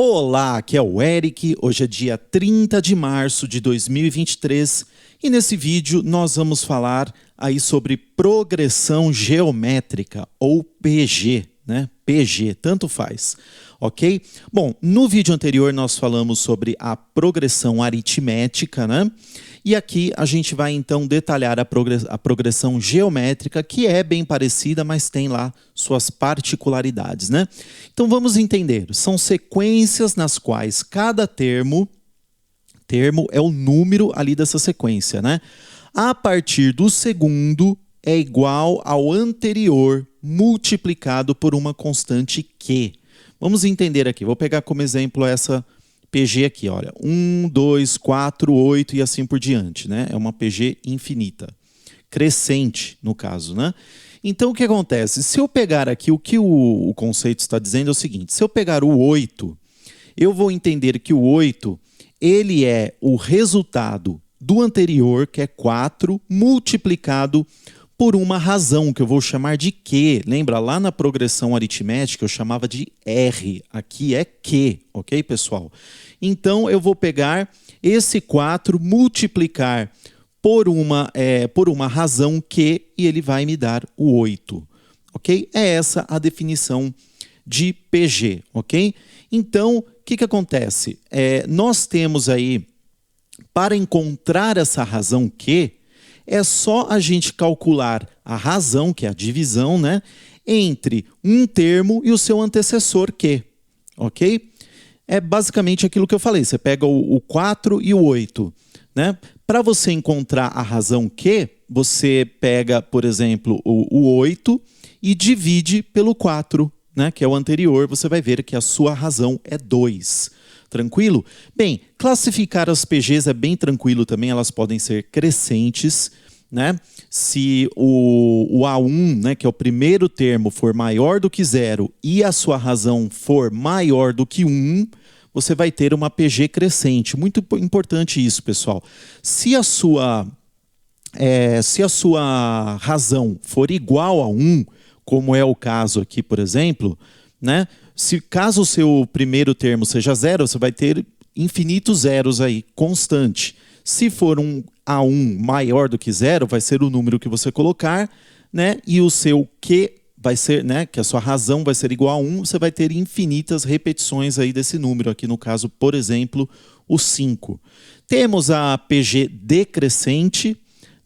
Olá, aqui é o Eric, hoje é dia 30 de março de 2023 e nesse vídeo nós vamos falar aí sobre progressão geométrica ou PG, né? PG, tanto faz, ok? Bom, no vídeo anterior nós falamos sobre a progressão aritmética, né? E aqui a gente vai então detalhar a progressão geométrica, que é bem parecida, mas tem lá suas particularidades, né? Então vamos entender, são sequências nas quais cada termo é o número ali dessa sequência, né? A partir do segundo é igual ao anterior multiplicado por uma constante Q. Vamos entender aqui, vou pegar como exemplo essa PG aqui, olha, 1, 2, 4, 8 e assim por diante, né? É uma PG infinita, crescente no caso, né? Então o que acontece? Se eu pegar aqui, o que o conceito está dizendo é o seguinte, se eu pegar o 8, eu vou entender que o 8, ele é o resultado do anterior, que é 4, multiplicado por uma razão, que eu vou chamar de Q. Lembra, lá na progressão aritmética eu chamava de R, aqui é Q, ok, pessoal? Então eu vou pegar esse 4, multiplicar por uma razão Q e ele vai me dar o 8, ok? É essa a definição de PG, ok? Então, o que acontece? Nós temos aí, para encontrar essa razão Q, é só a gente calcular a razão, que é a divisão, né, entre um termo e o seu antecessor Q, ok? É basicamente aquilo que eu falei, você pega o 4 e o 8, né? Para você encontrar a razão Q, você pega, por exemplo, o 8 e divide pelo 4, né, que é o anterior, você vai ver que a sua razão é 2. Tranquilo? Bem, classificar as PGs é bem tranquilo também, elas podem ser crescentes, né? Se o A1, né, que é o primeiro termo, for maior do que 0 e a sua razão for maior do que 1, você vai ter uma PG crescente. Muito importante isso, pessoal. Se a sua razão for igual a 1, como é o caso aqui, por exemplo, né? Caso o seu primeiro termo seja 0, você vai ter infinitos zeros aí, constante. Se for um A1 maior do que 0, vai ser o número que você colocar, né? E o seu Q vai ser, né? Que a sua razão vai ser igual a 1, você vai ter infinitas repetições aí desse número. Aqui no caso, por exemplo, o 5. Temos a PG decrescente,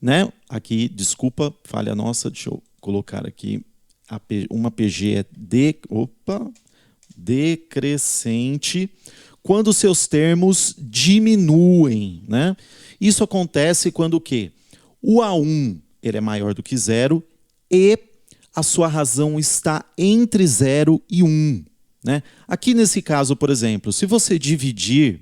né? Aqui, desculpa, falha nossa, deixa eu colocar aqui. Uma PG é decrescente quando seus termos diminuem, né? Isso acontece quando o quê? O A1 ele é maior do que 0 e a sua razão está entre 0 e 1, né? Aqui nesse caso, por exemplo, se você dividir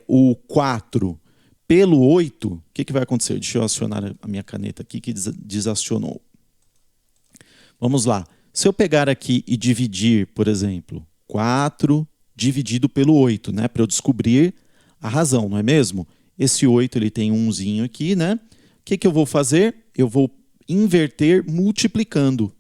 o 4 pelo 8, o que vai acontecer? Deixa eu acionar a minha caneta aqui que desacionou. Vamos lá. Se eu pegar aqui e dividir, por exemplo, 4 dividido pelo 8, né, para eu descobrir a razão, não é mesmo? Esse 8 ele tem um 1zinho aqui, né? O que eu vou fazer? Eu vou inverter multiplicando,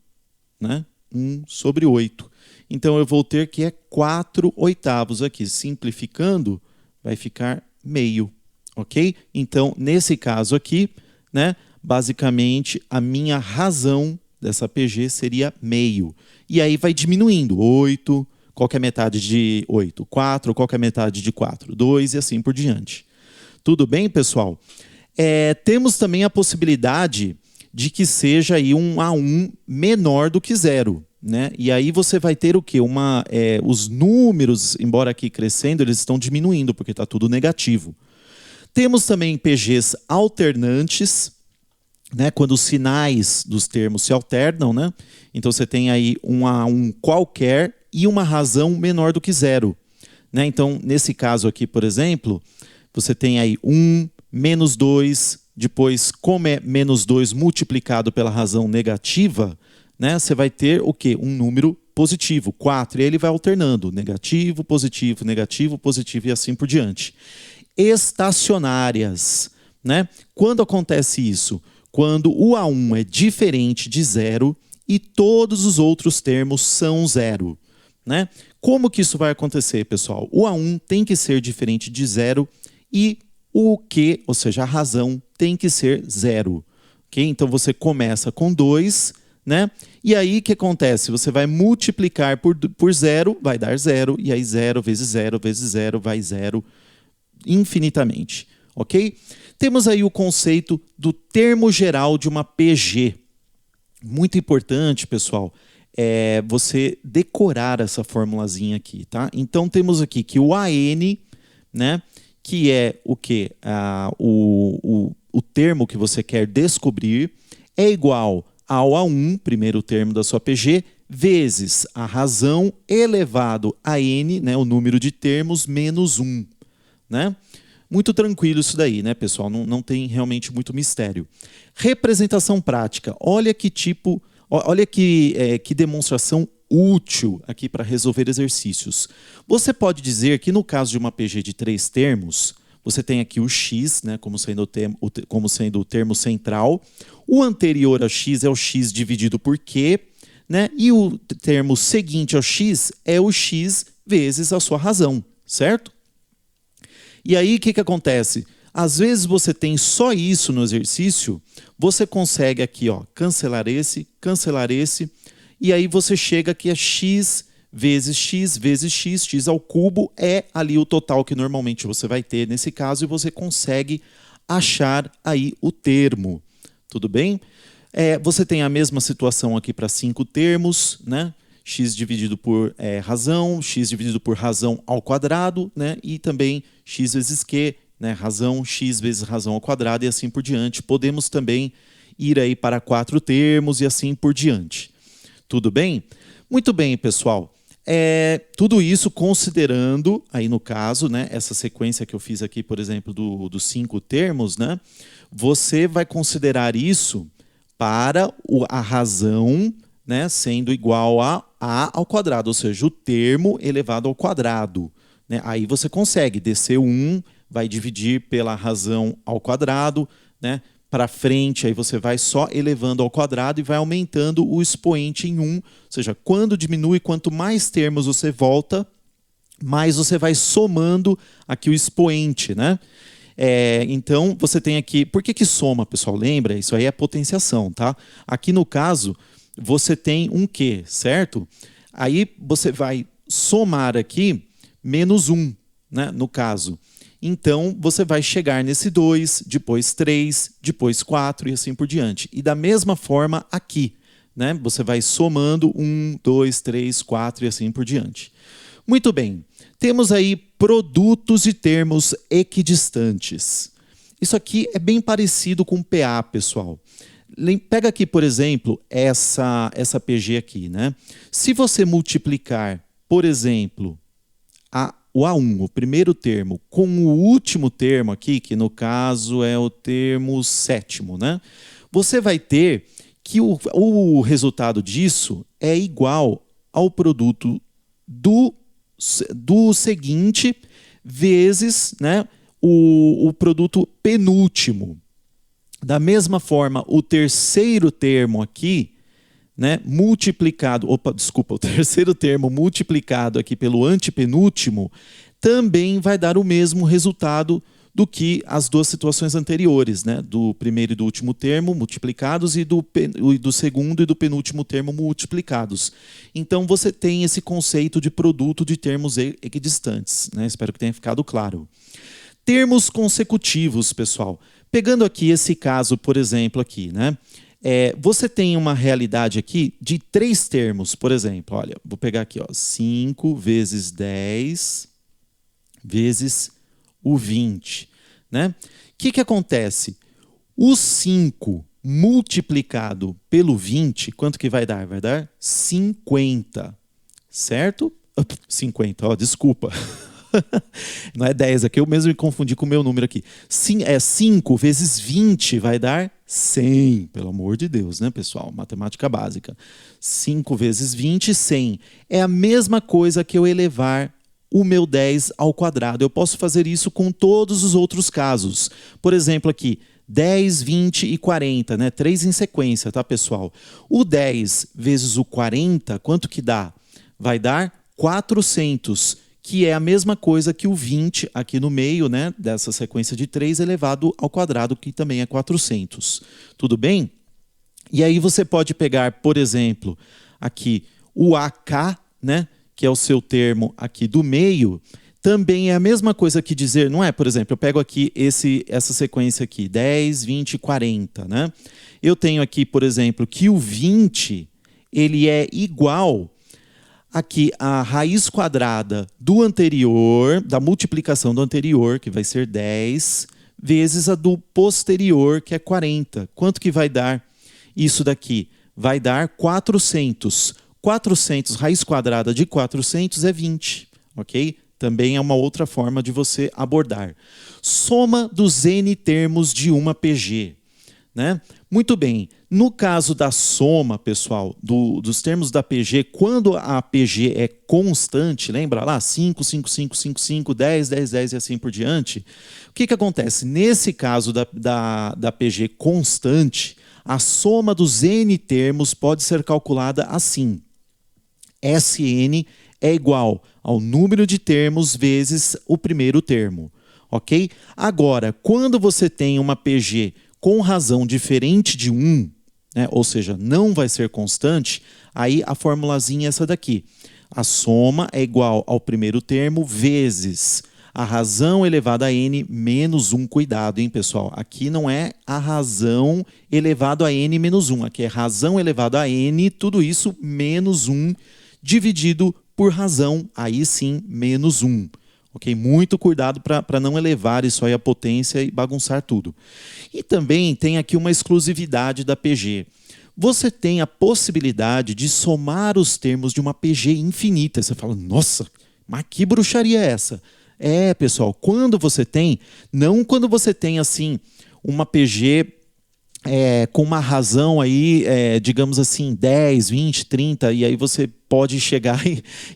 né? 1 sobre 8. Então eu vou ter que 4 oitavos aqui. Simplificando, vai ficar meio, ok? Então, nesse caso aqui, né, basicamente, a minha razão dessa PG seria meio. E aí vai diminuindo. 8, qual que é a metade de 8? 4, qual que é a metade de 4? 2 e assim por diante. Tudo bem, pessoal? Temos também a possibilidade de que seja aí um A1 menor do que 0. Né? E aí você vai ter o quê? Os números, embora aqui crescendo, eles estão diminuindo, porque está tudo negativo. Temos também PGs alternantes, né, quando os sinais dos termos se alternam, né? Então você tem aí um A1 qualquer e uma razão menor do que 0. Né? Então, nesse caso aqui, por exemplo, você tem aí 1, menos 2, depois, como é menos 2 multiplicado pela razão negativa, né, você vai ter o quê? Um número positivo, 4, e ele vai alternando, negativo, positivo, negativo, positivo e assim por diante. Estacionárias, né? Quando acontece isso? Quando o A1 é diferente de 0 e todos os outros termos são 0. Né? Como que isso vai acontecer, pessoal? O A1 tem que ser diferente de zero e o Q, ou seja, a razão, tem que ser zero. Okay? Então, você começa com 2, né? E aí, o que acontece? Você vai multiplicar por zero, vai dar zero, e aí zero vezes zero vai zero infinitamente. Ok? Temos aí o conceito do termo geral de uma PG. Muito importante, pessoal, é você decorar essa formulazinha aqui, tá? Então, temos aqui que o AN, né, que é o quê? O termo que você quer descobrir, é igual ao A1, primeiro termo da sua PG, vezes a razão elevado a N, né, o número de termos, menos 1. Né? Muito tranquilo isso daí, né, pessoal? Não tem realmente muito mistério. Representação prática. Olha que tipo, olha que demonstração útil aqui para resolver exercícios. Você pode dizer que no caso de uma PG de 3 termos, você tem aqui o x, né, como sendo o termo central. O anterior ao x é o x dividido por q, né, e o termo seguinte ao x é o x vezes a sua razão, certo? E aí, o que acontece? Às vezes você tem só isso no exercício, você consegue aqui, ó, cancelar esse, e aí você chega aqui a x vezes x ao cubo, é ali o total que normalmente você vai ter nesse caso, e você consegue achar aí o termo. Tudo bem? Você tem a mesma situação aqui para 5 termos, né? X dividido por razão, x dividido por razão ao quadrado, né? E também x vezes q, né? Razão, x vezes razão ao quadrado e assim por diante. Podemos também ir aí para 4 termos e assim por diante. Tudo bem? Muito bem, pessoal. Tudo isso considerando, aí no caso, né, essa sequência que eu fiz aqui, por exemplo, dos 5 termos, né? Você vai considerar isso para a razão, né, sendo igual a ao quadrado, ou seja, o termo elevado ao quadrado. Né? Aí você consegue descer 1, vai dividir pela razão ao quadrado, né? Para frente, aí você vai só elevando ao quadrado e vai aumentando o expoente em 1. Ou seja, quando diminui, quanto mais termos você volta, mais você vai somando aqui o expoente, né? Então, você tem aqui... Por que soma, pessoal? Lembra? Isso aí é potenciação, tá? Aqui no caso, você tem um Q, certo? Aí você vai somar aqui menos 1, né, no caso. Então, você vai chegar nesse 2, depois 3, depois 4 e assim por diante. E da mesma forma aqui, né? Você vai somando 1, 2, 3, 4 e assim por diante. Muito bem. Temos aí produtos de termos equidistantes. Isso aqui é bem parecido com PA, pessoal. Pega aqui, por exemplo, essa PG aqui, né? Se você multiplicar, por exemplo, o A1, o primeiro termo, com o último termo aqui, que no caso é o termo sétimo, né? Você vai ter que o resultado disso é igual ao produto do seguinte vezes, né, o produto penúltimo. Da mesma forma, o terceiro termo aqui, né, multiplicado, o terceiro termo multiplicado aqui pelo antepenúltimo, também vai dar o mesmo resultado do que as duas situações anteriores, né, do primeiro e do último termo multiplicados e do segundo e do penúltimo termo multiplicados. Então, você tem esse conceito de produto de termos equidistantes, né? Espero que tenha ficado claro. Termos consecutivos, pessoal. Pegando aqui esse caso, por exemplo, aqui, né? Você tem uma realidade aqui de 3 termos, por exemplo. Olha, vou pegar aqui, ó, 5 vezes 10 vezes o 20. Né? O que acontece? O 5 multiplicado pelo 20, quanto que vai dar? Vai dar 50. Certo? 50, ó, desculpa. Não é 10 aqui, eu mesmo me confundi com o meu número aqui. 5 vezes 20 vai dar 100, pelo amor de Deus, né, pessoal? Matemática básica. 5 vezes 20, 100. É a mesma coisa que eu elevar o meu 10 ao quadrado. Eu posso fazer isso com todos os outros casos. Por exemplo, aqui, 10, 20 e 40, né? 3 em sequência, tá, pessoal? O 10 vezes o 40, quanto que dá? Vai dar 400, que é a mesma coisa que o 20 aqui no meio, né, dessa sequência de 3 elevado ao quadrado, que também é 400. Tudo bem? E aí você pode pegar, por exemplo, aqui o AK, né, que é o seu termo aqui do meio, também é a mesma coisa que dizer, não é? Por exemplo, eu pego aqui essa sequência aqui, 10, 20, 40, né? Eu tenho aqui, por exemplo, que o 20, ele é igual aqui a raiz quadrada do anterior, da multiplicação do anterior, que vai ser 10, vezes a do posterior, que é 40. Quanto que vai dar isso daqui? Vai dar 400. 400, raiz quadrada de 400 é 20, ok? Também é uma outra forma de você abordar. Soma dos N termos de uma PG. Né? Muito bem, no caso da soma, pessoal, dos termos da PG, quando a PG é constante, lembra lá? 5, 5, 5, 5, 5, 10, 10, 10 e assim por diante. O que acontece? Nesse caso da PG constante, a soma dos N termos pode ser calculada assim. Sn é igual ao número de termos vezes o primeiro termo, ok? Agora, quando você tem uma PG com razão diferente de 1, né, ou seja, não vai ser constante, aí a formulazinha é essa daqui. A soma é igual ao primeiro termo vezes a razão elevada a n menos 1. Cuidado, hein, pessoal? Aqui não é a razão elevada a n menos 1. Aqui é razão elevada a n, tudo isso menos 1, dividido por razão, aí sim, menos 1. Okay? Muito cuidado para não elevar isso aí à potência e bagunçar tudo. E também tem aqui uma exclusividade da PG. Você tem a possibilidade de somar os termos de uma PG infinita. Você fala, nossa, mas que bruxaria é essa? É, pessoal, quando você tem, não quando você tem assim uma PG com uma razão aí, digamos assim, 10, 20, 30, e aí você pode chegar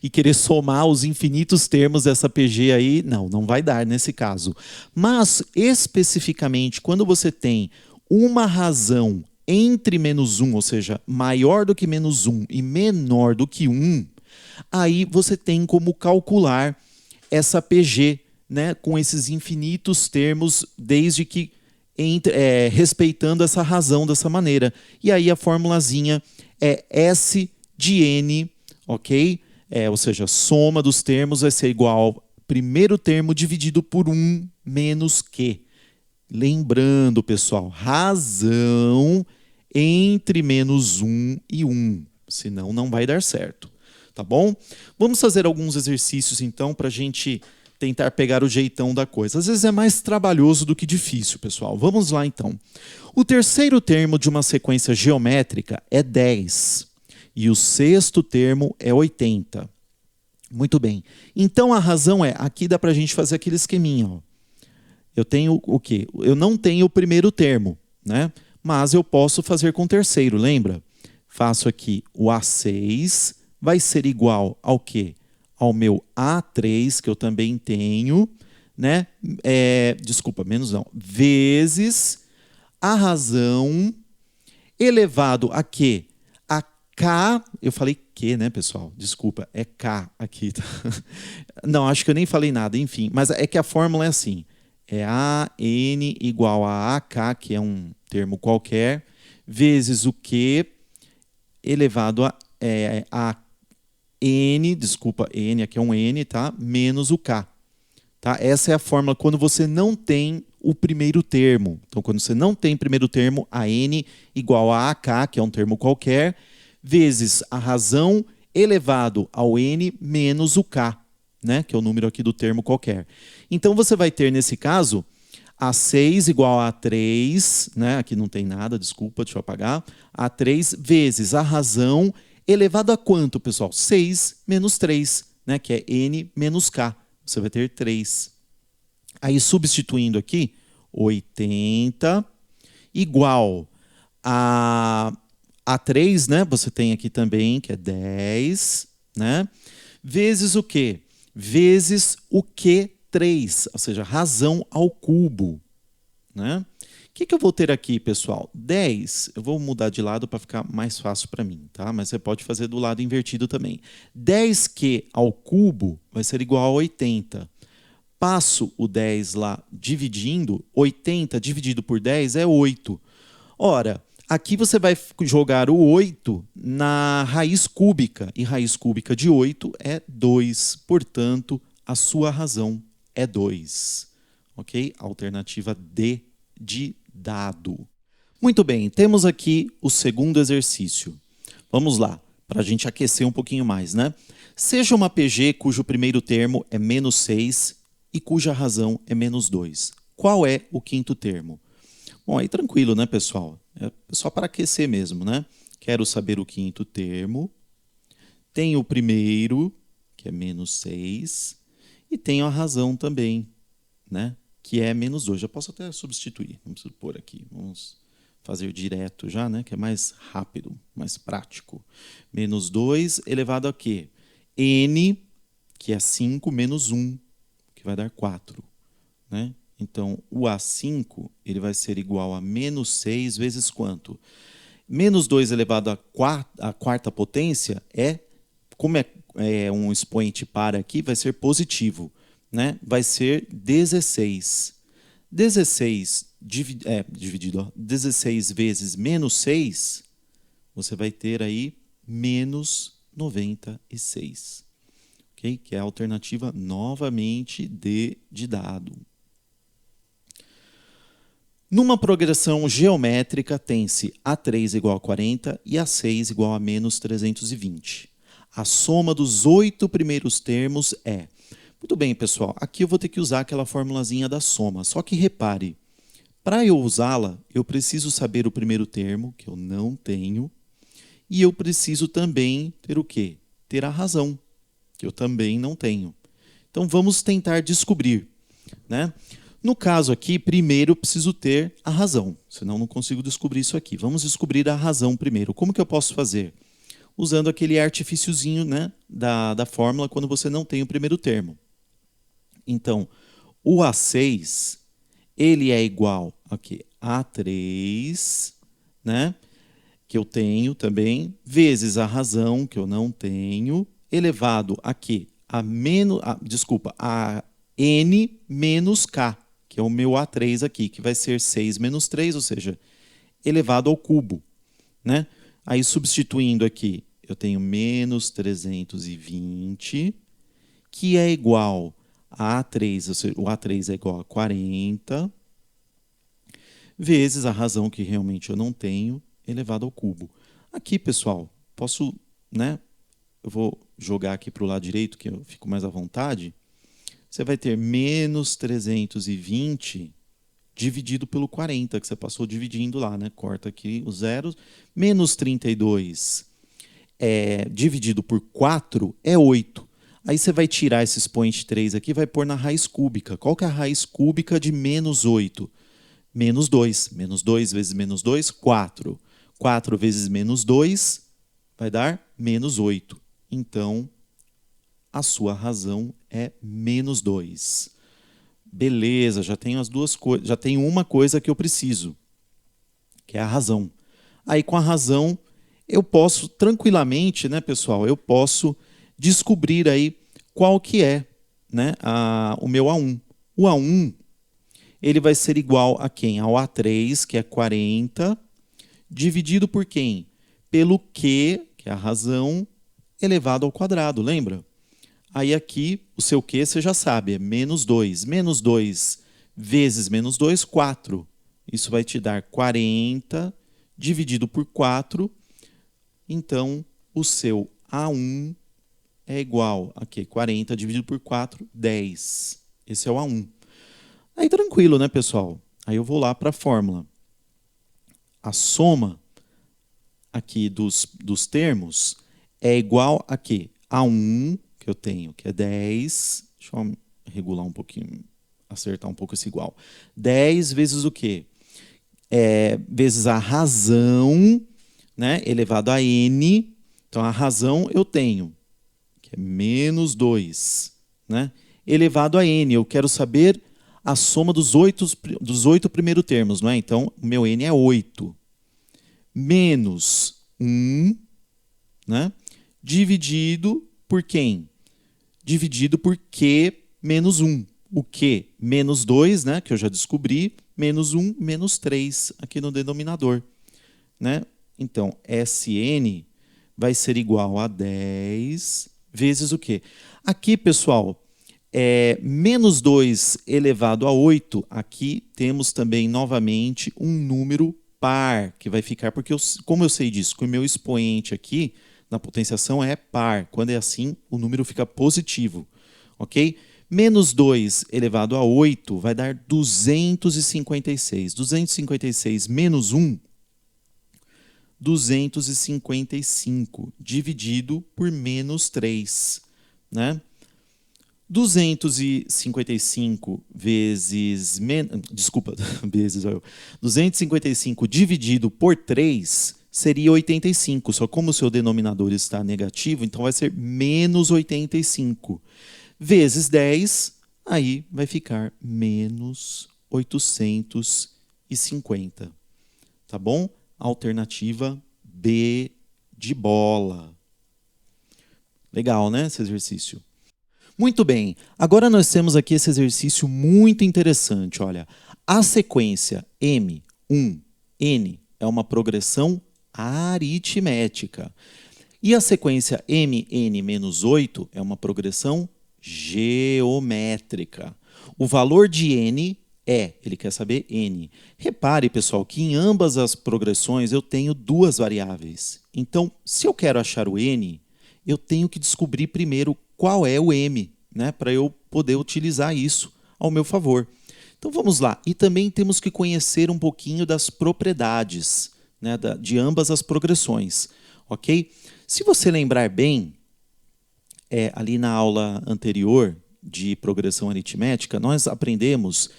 e querer somar os infinitos termos dessa PG aí. Não, não vai dar nesse caso. Mas, especificamente, quando você tem uma razão entre menos 1, ou seja, maior do que menos 1 e menor do que 1, aí você tem como calcular essa PG, né, com esses infinitos termos, desde que respeitando essa razão dessa maneira. E aí a formulazinha é S de N, ok? Ou seja, a soma dos termos vai ser igual ao primeiro termo dividido por 1 menos Q. Lembrando, pessoal, razão entre menos 1 e 1, senão não vai dar certo. Tá bom? Vamos fazer alguns exercícios, então, para a gente tentar pegar o jeitão da coisa. Às vezes é mais trabalhoso do que difícil, pessoal. Vamos lá, então. O terceiro termo de uma sequência geométrica é 10. E o sexto termo é 80. Muito bem. Então, a razão é... Aqui dá para a gente fazer aquele esqueminha. Ó. Eu tenho o quê? Eu não tenho o primeiro termo, né? Mas eu posso fazer com o terceiro, lembra? Faço aqui o A6, vai ser igual ao quê? Ao meu A3, que eu também tenho, né? Desculpa, menos não. Vezes a razão elevado a quê? A K, eu falei Q, né, pessoal? Desculpa, é K aqui. Tá? Não, acho que eu nem falei nada, enfim. Mas é que a fórmula é assim. É AN igual a AK, que é um termo qualquer, vezes o Q elevado a N, desculpa, N, aqui é um N, tá? Menos o K. Tá? Essa é a fórmula quando você não tem o primeiro termo. Então, quando você não tem primeiro termo, a N igual a AK, que é um termo qualquer, vezes a razão elevado ao N menos o K, né? Que é o número aqui do termo qualquer. Então, você vai ter, nesse caso, A6 igual a A3, né? Aqui não tem nada, desculpa, deixa eu apagar. A3 vezes a razão elevado a quanto, pessoal? 6 menos 3, né? Que é N menos K. Você vai ter 3. Aí, substituindo aqui, 80 igual a 3, né? Você tem aqui também, que é 10, né? Vezes o quê? Vezes o Q3, ou seja, razão ao cubo, né? que eu vou ter aqui, pessoal? 10, eu vou mudar de lado para ficar mais fácil para mim, tá? Mas você pode fazer do lado invertido também. 10q ao cubo vai ser igual a 80. Passo o 10 lá dividindo, 80 dividido por 10 é 8. Ora, aqui você vai jogar o 8 na raiz cúbica, e raiz cúbica de 8 é 2. Portanto, a sua razão é 2. Ok? Alternativa D de dado. Muito bem, temos aqui o segundo exercício. Vamos lá, para a gente aquecer um pouquinho mais, né? Seja uma PG cujo primeiro termo é menos 6 e cuja razão é menos 2. Qual é o quinto termo? Bom, aí tranquilo, né, pessoal? É só para aquecer mesmo, né? Quero saber o quinto termo. Tenho o primeiro, que é menos 6, e tenho a razão também, né? Que é menos 2. Já posso até substituir, não preciso pôr aqui. Vamos fazer direto já, né? Que é mais rápido, mais prático. Menos 2 elevado a quê? N, que é 5, menos 1, que vai dar 4. Né? Então, o A5 ele vai ser igual a menos 6 vezes quanto? Menos 2 elevado à quarta potência como é um expoente par aqui, vai ser positivo. Né? Vai ser 16. 16 16 vezes menos 6, você vai ter aí menos 96. Okay? Que é a alternativa, novamente, D de dado. Numa progressão geométrica, tem-se A3 igual a 40 e A6 igual a menos 320. A soma dos 8 primeiros termos é... Muito bem, pessoal, aqui eu vou ter que usar aquela formulazinha da soma. Só que repare, para eu usá-la, eu preciso saber o primeiro termo, que eu não tenho, e eu preciso também ter o quê? Ter a razão, que eu também não tenho. Então, vamos tentar descobrir. Né? No caso aqui, primeiro eu preciso ter a razão, senão não consigo descobrir isso aqui. Vamos descobrir a razão primeiro. Como que eu posso fazer? Usando aquele artifíciozinho, né, da fórmula quando você não tem o primeiro termo. Então, o A6, ele é igual a A3, né, que eu tenho também, vezes a razão, que eu não tenho, elevado a quê? A N menos K, que é o meu A3 aqui, que vai ser 6 menos 3, ou seja, elevado ao cubo. Né? Aí, substituindo aqui, eu tenho menos 320, que é igual a A3, ou seja, o A3 é igual a 40, vezes a razão que realmente eu não tenho, elevado ao cubo. Aqui, pessoal, posso, né? Eu vou jogar aqui para o lado direito, que eu fico mais à vontade. Você vai ter menos 320 dividido pelo 40, que você passou dividindo lá, né? Corta aqui os zeros. Menos 32 dividido por 4 é 8. Aí você vai tirar esse expoente 3 aqui e vai pôr na raiz cúbica. Qual que é a raiz cúbica de menos 8? Menos 2. Menos 2 vezes menos 2, 4. 4 vezes menos 2 vai dar menos 8. Então, a sua razão é menos 2. Beleza, já tenho as duas coisas, já tenho uma coisa que eu preciso, que é a razão. Aí, com a razão, eu posso tranquilamente, né, pessoal, eu posso descobrir aí qual que é, né, o meu A1. O A1, ele vai ser igual a quem? Ao A3, que é 40, dividido por quem? Pelo Q, que é a razão, elevado ao quadrado, lembra? Aí aqui, o seu Q você já sabe, é menos 2. Menos 2 vezes menos 2, 4. Isso vai te dar 40 dividido por 4. Então, o seu A1 é igual a quê? 40 dividido por 4, 10. Esse é o A1. Aí tranquilo, né, pessoal? Aí eu vou lá para a fórmula. A soma aqui dos termos é igual a quê? A1, que eu tenho, que é 10. Deixa eu regular um pouquinho, acertar um pouco esse igual. 10 vezes o quê? Vezes a razão, né, elevado a n. Então, a razão eu tenho, que é menos 2. Né? Elevado a n, eu quero saber a soma dos oito primeiros termos, não é? Então, o meu n é 8. Menos 1, né? Dividido por quem? Dividido por Q menos 1. O Q menos 2, né? Que eu já descobri, menos 1, menos 3 aqui no denominador, né? Então, Sn vai ser igual a 10 vezes o quê? Aqui, pessoal, menos 2 elevado a 8, aqui temos também, novamente, um número par, que vai ficar, porque como eu sei disso? Que o meu expoente aqui, na potenciação, é par. Quando é assim, o número fica positivo, ok? Menos 2 elevado a 8 vai dar 256. 256 menos 1, 255, dividido por menos 3, né? 255 vezes... Desculpa, vezes... 255 dividido por 3 seria 85. Só como o seu denominador está negativo, então vai ser menos 85. Vezes 10, aí vai ficar menos 850. Tá bom? Alternativa B de bola. Legal, né, esse exercício? Muito bem, agora nós temos aqui esse exercício muito interessante. Olha, a sequência M1, N é uma progressão aritmética. E a sequência Mn-8 é uma progressão geométrica. O valor de N ele quer saber N. Repare, pessoal, que em ambas as progressões eu tenho duas variáveis. Então, se eu quero achar o N, eu tenho que descobrir primeiro qual é o M, né, para eu poder utilizar isso ao meu favor. Então vamos lá. E também temos que conhecer um pouquinho das propriedades, né, de ambas as progressões. Ok? Se você lembrar bem, ali na aula anterior de progressão aritmética, nós aprendemos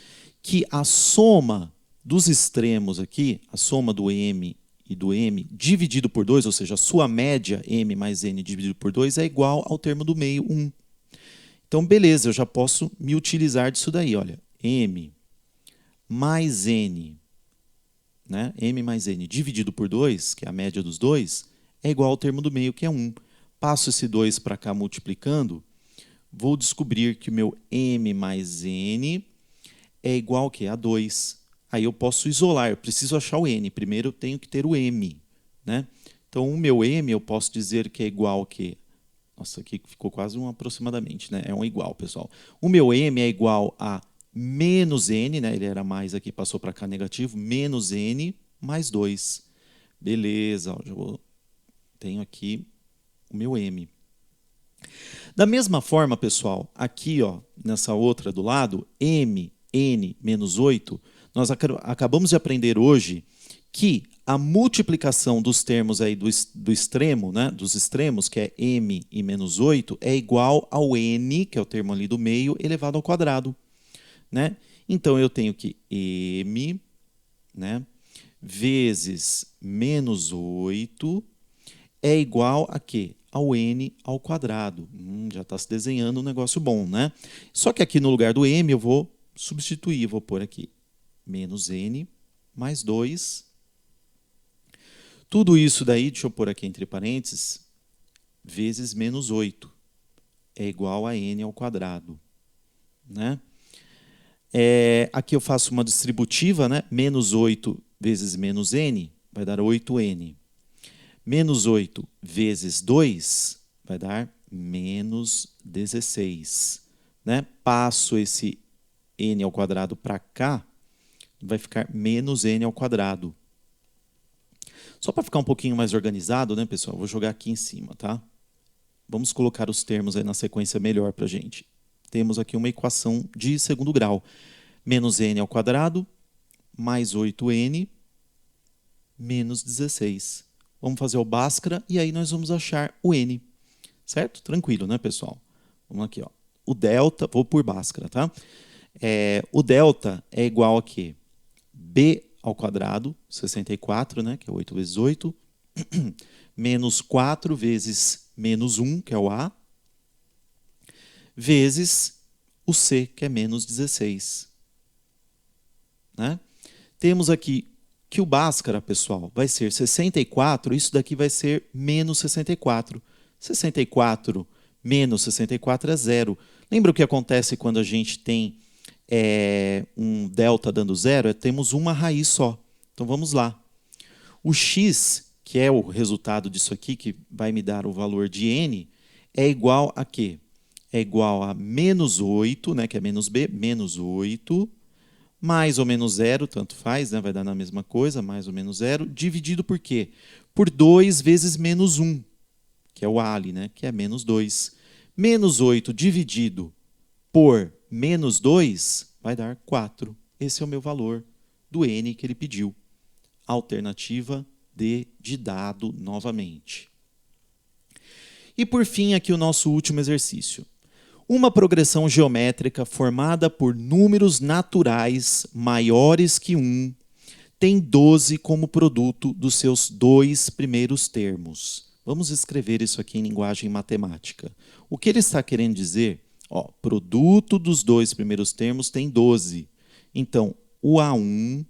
que a soma dos extremos aqui, a soma do M e do M dividido por 2, ou seja, a sua média M mais N dividido por 2 é igual ao termo do meio 1. Então, beleza, eu já posso me utilizar disso daí. Olha, M mais N, né? M mais N dividido por 2, que é a média dos dois, é igual ao termo do meio, que é 1. Passo esse 2 para cá multiplicando, vou descobrir que o meu M mais N é igual ao quê? A 2. Aí eu posso isolar, eu preciso achar o N. Primeiro eu tenho que ter o M, né? Então, o meu M eu posso dizer que é igual ao quê? Nossa, aqui ficou quase um aproximadamente, né? É um igual, pessoal. O meu M é igual a menos N, né? Ele era mais aqui, passou para cá negativo, menos N mais 2. Beleza, ó, tenho aqui o meu M. Da mesma forma, pessoal, aqui, ó, nessa outra do lado, M, N menos 8, nós acabamos de aprender hoje que a multiplicação dos termos aí do extremo, né, dos extremos, que é M e menos 8, é igual ao N, que é o termo ali do meio, elevado ao quadrado, né? Então, eu tenho que M, né, vezes menos 8 é igual a quê? Ao N ao quadrado. Já está se desenhando um negócio bom, né? Só que aqui no lugar do M eu vou substituir, vou pôr aqui menos N mais 2. Tudo isso daí, deixa eu pôr aqui entre parênteses, vezes menos 8. É igual a N ao quadrado, né? Aqui eu faço uma distributiva, né? Menos 8 vezes menos N vai dar 8N. Menos 8 vezes 2 vai dar menos 16. Né? Passo esse N ao quadrado para cá, vai ficar menos N ao quadrado. Só para ficar um pouquinho mais organizado, né, pessoal? Vou jogar aqui em cima, tá? Vamos colocar os termos aí na sequência melhor para a gente. Temos aqui uma equação de segundo grau. Menos N ao quadrado, mais 8N, menos 16. Vamos fazer o Bhaskara e aí nós vamos achar o N. Certo? Tranquilo, né, pessoal? Vamos aqui, ó. O delta, vou por Bhaskara, tá? O delta é igual a quê? B ao quadrado, 64, né, que é 8 vezes 8, menos 4 vezes menos 1, que é o A, vezes o C, que é menos 16. né? Temos aqui que o Bhaskara, pessoal, vai ser 64, isso daqui vai ser menos 64. 64 menos 64 é zero. Lembra o que acontece quando a gente tem um delta dando zero? Temos uma raiz só. Então vamos lá. O x, que é o resultado disso aqui, que vai me dar o valor de n, é igual a quê? É igual a menos 8, né, que é menos b, menos 8, mais ou menos zero, tanto faz, né, vai dar na mesma coisa, mais ou menos zero, dividido por quê? Por 2 vezes menos 1, que é o a ali, né, que é menos 2. Menos 8 dividido por menos 2 vai dar 4. Esse é o meu valor do n que ele pediu. Alternativa D de dado novamente. E por fim, aqui o nosso último exercício. Uma progressão geométrica formada por números naturais maiores que 1 tem 12 como produto dos seus 2 primeiros termos. Vamos escrever isso aqui em linguagem matemática. O que ele está querendo dizer? Ó, produto dos 2 primeiros termos tem 12. Então, o A1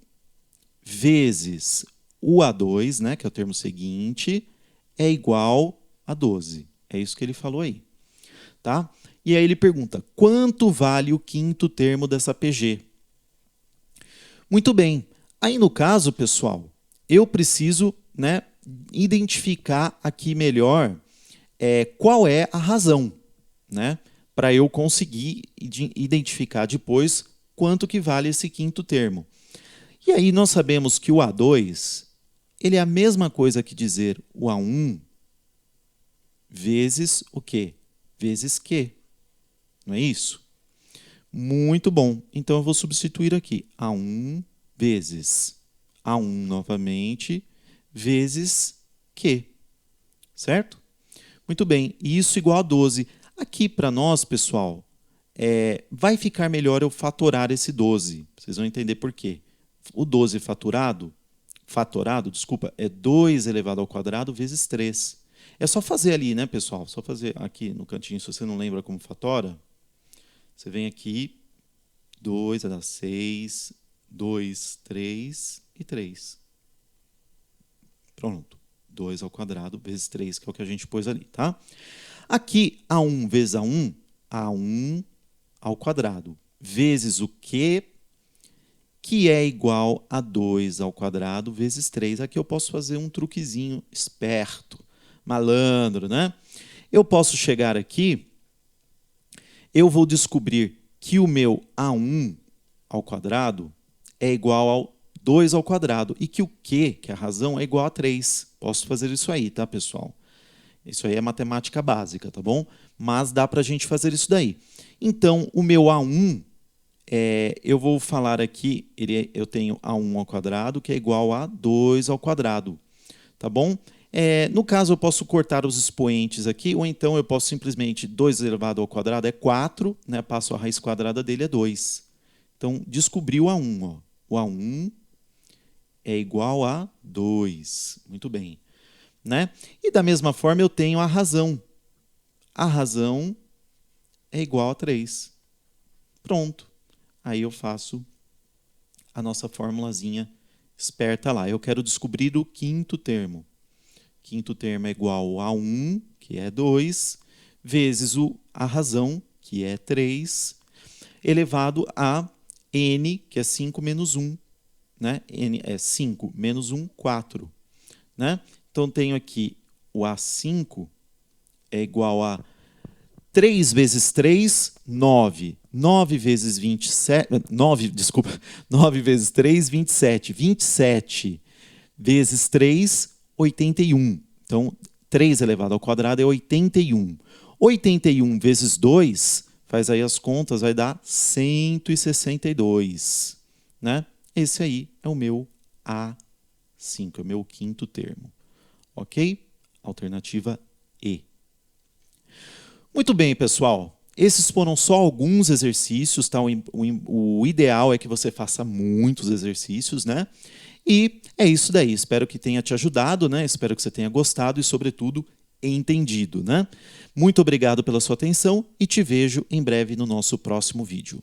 vezes o A2, né, que é o termo seguinte, é igual a 12. É isso que ele falou aí. Tá? E aí ele pergunta, quanto vale o quinto termo dessa PG? Muito bem. Aí, no caso, pessoal, eu preciso, né, identificar aqui melhor qual é a razão, né, para eu conseguir identificar depois quanto que vale esse quinto termo. E aí nós sabemos que o A2 ele é a mesma coisa que dizer o A1 vezes o quê? Vezes Q. Não é isso? Muito bom. Então eu vou substituir aqui A1 vezes A1 novamente vezes Q. Certo? Muito bem. E isso igual a 12. Aqui para nós, pessoal, vai ficar melhor eu fatorar esse 12. Vocês vão entender por quê. O 12 fatorado, desculpa, é 2 elevado ao quadrado vezes 3. É só fazer ali, né, pessoal? Só fazer aqui no cantinho, se você não lembra como fatora. Você vem aqui, 2 vai dar 6, 2, 3 e 3. Pronto. 2 ao quadrado vezes 3, que é o que a gente pôs ali, tá? Aqui, A1 vezes A1 ao quadrado, vezes o Q, que é igual a 2 ao quadrado vezes 3. Aqui eu posso fazer um truquezinho esperto, malandro, né? Eu posso chegar aqui, eu vou descobrir que o meu A1 ao quadrado é igual ao 2 ao quadrado e que o Q, que é a razão, é igual a 3. Posso fazer isso aí, tá, pessoal? Isso aí é matemática básica, tá bom? Mas dá para a gente fazer isso daí. Então, o meu A1, eu vou falar aqui, eu tenho A1 ao quadrado, que é igual a 2 ao quadrado, tá bom? No caso, eu posso cortar os expoentes aqui, ou então eu posso simplesmente 2 elevado ao quadrado é 4, né? Passo a raiz quadrada dele é 2. Então, descobri o A1. Ó. O A1 é igual a 2. Muito bem. Né? E da mesma forma eu tenho a razão. A razão é igual a 3. Pronto. Aí eu faço a nossa formulazinha esperta lá. Eu quero descobrir o quinto termo. Quinto termo é igual a 1, que é 2, vezes a razão, que é 3, elevado a n, que é 5 menos 1. Né? N é 5 menos 1, 4. Né? Então, tenho aqui o A5 é igual a 3 vezes 3, 9. 9 vezes 27... 9 vezes 3, 27. 27 vezes 3, 81. Então, 3 elevado ao quadrado é 81. 81 vezes 2, faz aí as contas, vai dar 162. Né? Esse aí é o meu A5, é o meu quinto termo. Ok? Alternativa E. Muito bem, pessoal. Esses foram só alguns exercícios. Tá? O ideal é que você faça muitos exercícios, né? E é isso daí. Espero que tenha te ajudado, né? Espero que você tenha gostado e, sobretudo, entendido, né? Muito obrigado pela sua atenção e te vejo em breve no nosso próximo vídeo.